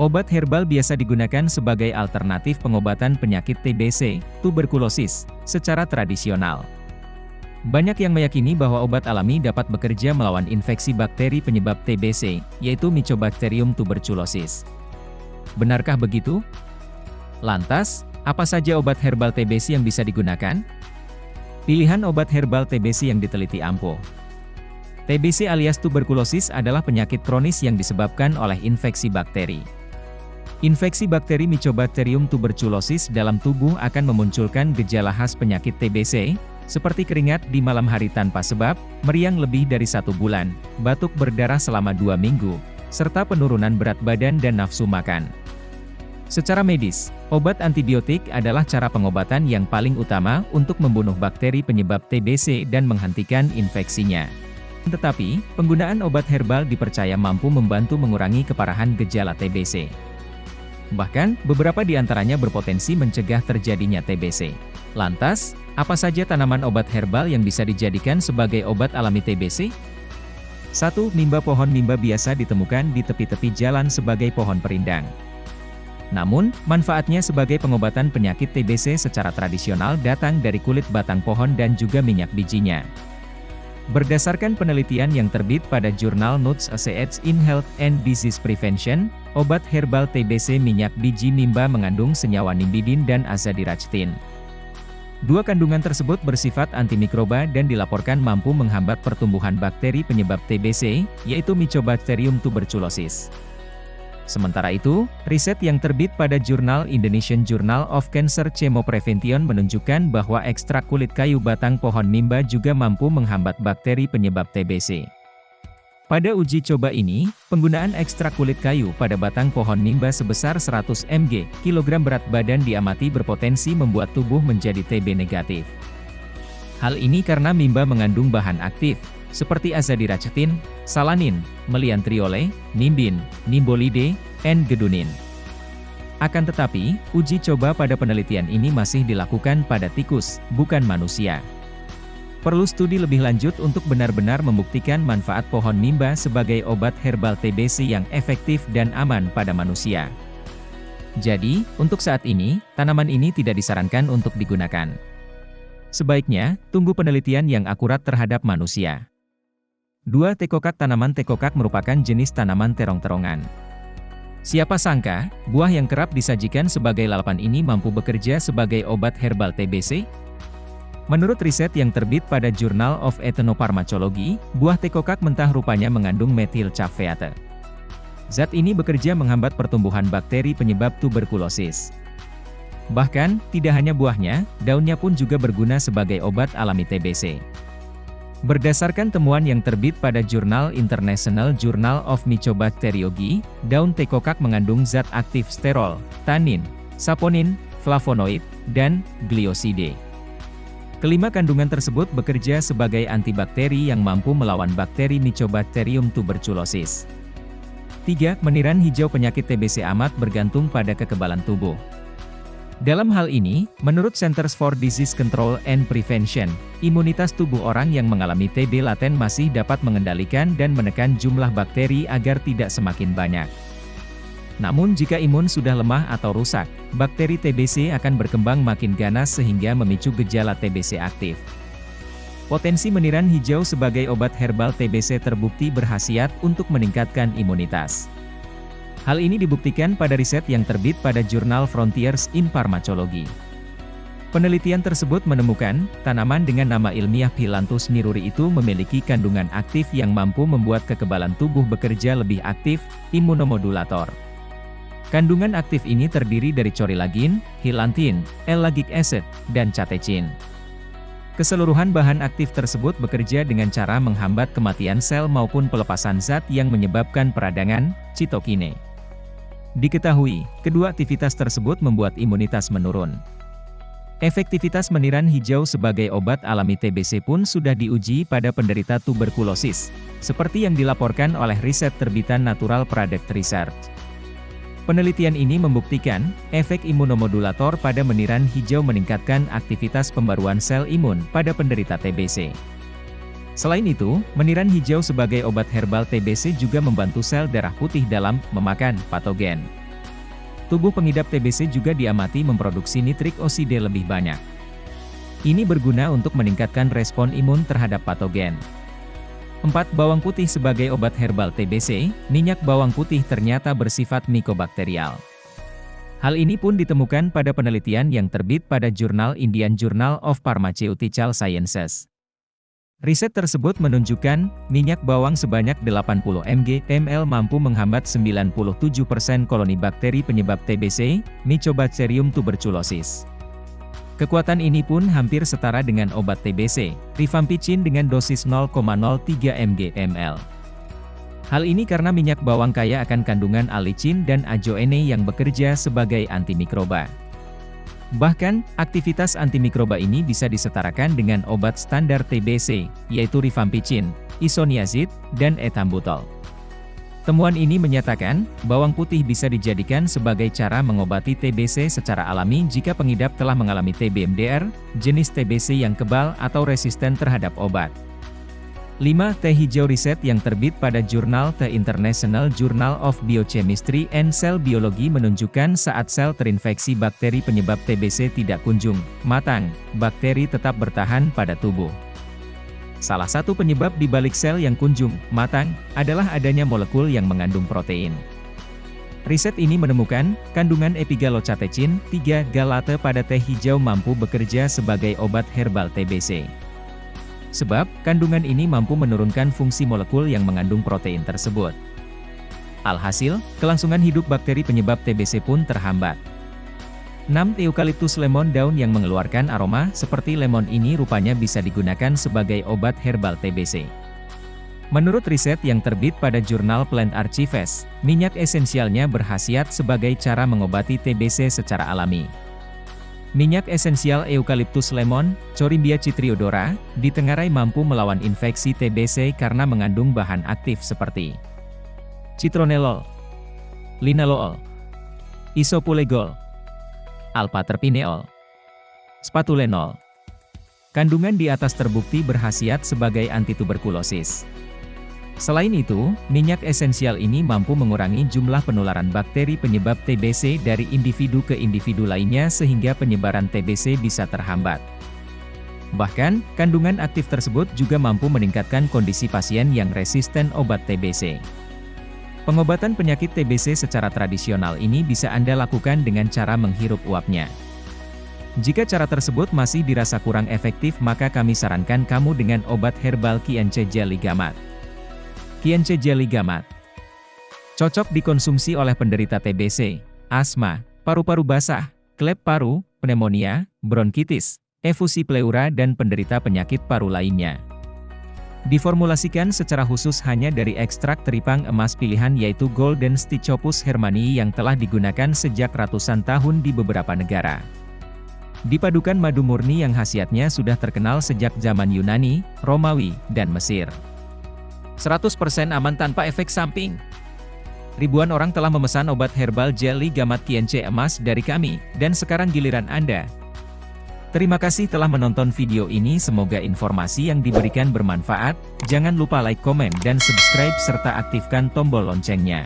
Obat herbal biasa digunakan sebagai alternatif pengobatan penyakit TBC, tuberkulosis, secara tradisional. Banyak yang meyakini bahwa obat alami dapat bekerja melawan infeksi bakteri penyebab TBC, yaitu Mycobacterium tuberculosis. Benarkah begitu? Lantas, apa saja obat herbal TBC yang bisa digunakan? Pilihan obat herbal TBC yang diteliti ampuh. TBC alias tuberkulosis adalah penyakit kronis yang disebabkan oleh infeksi bakteri. Infeksi bakteri Mycobacterium tuberculosis dalam tubuh akan memunculkan gejala khas penyakit TBC, seperti keringat di malam hari tanpa sebab, meriang lebih dari 1 bulan, batuk berdarah selama 2 minggu, serta penurunan berat badan dan nafsu makan. Secara medis, obat antibiotik adalah cara pengobatan yang paling utama untuk membunuh bakteri penyebab TBC dan menghentikan infeksinya. Tetapi, penggunaan obat herbal dipercaya mampu membantu mengurangi keparahan gejala TBC. Bahkan, beberapa di antaranya berpotensi mencegah terjadinya TBC. Lantas, apa saja tanaman obat herbal yang bisa dijadikan sebagai obat alami TBC? 1. Mimba. Pohon mimba biasa ditemukan di tepi-tepi jalan sebagai pohon perindang. Namun, manfaatnya sebagai pengobatan penyakit TBC secara tradisional datang dari kulit batang pohon dan juga minyak bijinya. Berdasarkan penelitian yang terbit pada jurnal Notes Assets in Health and Disease Prevention, obat herbal TBC minyak biji mimba mengandung senyawa nimbidin dan azadirachtin. Dua kandungan tersebut bersifat antimikroba dan dilaporkan mampu menghambat pertumbuhan bakteri penyebab TBC, yaitu Mycobacterium tuberculosis. Sementara itu, riset yang terbit pada jurnal Indonesian Journal of Cancer Chemoprevention menunjukkan bahwa ekstrak kulit kayu batang pohon mimba juga mampu menghambat bakteri penyebab TBC. Pada uji coba ini, penggunaan ekstrak kulit kayu pada batang pohon mimba sebesar 100 mg, kilogram berat badan diamati berpotensi membuat tubuh menjadi TB negatif. Hal ini karena mimba mengandung bahan aktif, seperti azadirachtin, salanin, meliantriole, nimbin, nimbolide, dan gedunin. Akan tetapi, uji coba pada penelitian ini masih dilakukan pada tikus, bukan manusia. Perlu studi lebih lanjut untuk benar-benar membuktikan manfaat pohon mimba sebagai obat herbal TBC yang efektif dan aman pada manusia. Jadi, untuk saat ini, tanaman ini tidak disarankan untuk digunakan. Sebaiknya, tunggu penelitian yang akurat terhadap manusia. 2. Tekokak. Tanaman tekokak merupakan jenis tanaman terong-terongan. Siapa sangka, buah yang kerap disajikan sebagai lalapan ini mampu bekerja sebagai obat herbal TBC? Menurut riset yang terbit pada Journal of Ethnoparmacology, buah tekokak mentah rupanya mengandung methylcapheate. Zat ini bekerja menghambat pertumbuhan bakteri penyebab tuberkulosis. Bahkan, tidak hanya buahnya, daunnya pun juga berguna sebagai obat alami TBC. Berdasarkan temuan yang terbit pada jurnal International Journal of Mycobacteriology, daun tekokak mengandung zat aktif sterol, tanin, saponin, flavonoid, dan glioside. Kelima kandungan tersebut bekerja sebagai antibakteri yang mampu melawan bakteri Mycobacterium tuberculosis. 3. Meniran hijau. Penyakit TBC amat bergantung pada kekebalan tubuh. Dalam hal ini, menurut Centers for Disease Control and Prevention, imunitas tubuh orang yang mengalami TB laten masih dapat mengendalikan dan menekan jumlah bakteri agar tidak semakin banyak. Namun jika imun sudah lemah atau rusak, bakteri TBC akan berkembang makin ganas sehingga memicu gejala TBC aktif. Potensi meniran hijau sebagai obat herbal TBC terbukti berkhasiat untuk meningkatkan imunitas. Hal ini dibuktikan pada riset yang terbit pada jurnal Frontiers in Pharmacology. Penelitian tersebut menemukan, tanaman dengan nama ilmiah Phyllanthus miruri itu memiliki kandungan aktif yang mampu membuat kekebalan tubuh bekerja lebih aktif, imunomodulator. Kandungan aktif ini terdiri dari corilagin, hylantin, L-lagic acid, dan catechin. Keseluruhan bahan aktif tersebut bekerja dengan cara menghambat kematian sel maupun pelepasan zat yang menyebabkan peradangan, sitokine. Diketahui, kedua aktivitas tersebut membuat imunitas menurun. Efektivitas meniran hijau sebagai obat alami TBC pun sudah diuji pada penderita tuberkulosis, seperti yang dilaporkan oleh riset terbitan Natural Product Research. Penelitian ini membuktikan, efek imunomodulator pada meniran hijau meningkatkan aktivitas pembaruan sel imun pada penderita TBC. Selain itu, meniran hijau sebagai obat herbal TBC juga membantu sel darah putih dalam memakan patogen. tubuh pengidap TBC juga diamati memproduksi nitrik oksida lebih banyak. Ini berguna untuk meningkatkan respon imun terhadap patogen. 4. Bawang putih sebagai obat herbal TBC. Minyak bawang putih ternyata bersifat mikobakterial. Hal ini pun ditemukan pada penelitian yang terbit pada jurnal Indian Journal of Pharmaceutical Sciences. Riset tersebut menunjukkan, minyak bawang sebanyak 80 mg/ml mampu menghambat 97% koloni bakteri penyebab TBC, Mycobacterium tuberculosis. Kekuatan ini pun hampir setara dengan obat TBC, rifampicin dengan dosis 0,03 mg/ml. Hal ini karena minyak bawang kaya akan kandungan alicin dan ajoene yang bekerja sebagai antimikroba. Bahkan, aktivitas antimikroba ini bisa disetarakan dengan obat standar TBC, yaitu rifampicin, isoniazid, dan ethambutol. Temuan ini menyatakan, bawang putih bisa dijadikan sebagai cara mengobati TBC secara alami jika pengidap telah mengalami TB-MDR, jenis TBC yang kebal atau resisten terhadap obat. 5. Teh hijau. Riset yang terbit pada jurnal The International Journal of Biochemistry and Cell Biology menunjukkan saat sel terinfeksi bakteri penyebab TBC tidak kunjung matang, bakteri tetap bertahan pada tubuh. Salah satu penyebab di balik sel yang kunjung matang adalah adanya molekul yang mengandung protein. Riset ini menemukan, kandungan epigallocatechin 3-galate pada teh hijau mampu bekerja sebagai obat herbal TBC. Sebab, kandungan ini mampu menurunkan fungsi molekul yang mengandung protein tersebut. Alhasil, kelangsungan hidup bakteri penyebab TBC pun terhambat. 6. Eukaliptus lemon. Daun yang mengeluarkan aroma seperti lemon ini rupanya bisa digunakan sebagai obat herbal TBC. Menurut riset yang terbit pada jurnal Plant Archives, minyak esensialnya berkhasiat sebagai cara mengobati TBC secara alami. Minyak esensial eukaliptus lemon, Corymbia chytriodora, ditengarai mampu melawan infeksi TBC karena mengandung bahan aktif seperti citronellol, linalool, isopulegol, alpha-terpineol, spatulenol. Kandungan di atas terbukti berkhasiat sebagai antituberkulosis. Selain itu, minyak esensial ini mampu mengurangi jumlah penularan bakteri penyebab TBC dari individu ke individu lainnya sehingga penyebaran TBC bisa terhambat. Bahkan, kandungan aktif tersebut juga mampu meningkatkan kondisi pasien yang resisten obat TBC. Pengobatan penyakit TBC secara tradisional ini bisa Anda lakukan dengan cara menghirup uapnya. Jika cara tersebut masih dirasa kurang efektif, maka kami sarankan kamu dengan obat herbal Kianche Jelly Gamat. Kianche Jelly Gamat cocok dikonsumsi oleh penderita TBC, asma, paru-paru basah, klep paru, pneumonia, bronkitis, efusi pleura dan penderita penyakit paru lainnya. Diformulasikan secara khusus hanya dari ekstrak teripang emas pilihan yaitu Golden Stichopus hermanii yang telah digunakan sejak ratusan tahun di beberapa negara. Dipadukan madu murni yang khasiatnya sudah terkenal sejak zaman Yunani, Romawi, dan Mesir. 100% aman tanpa efek samping. Ribuan orang telah memesan obat herbal Jelly Gamat Kianche emas dari kami, dan sekarang giliran Anda. Terima kasih telah menonton video ini, semoga informasi yang diberikan bermanfaat. Jangan lupa like, komen, dan subscribe serta aktifkan tombol loncengnya.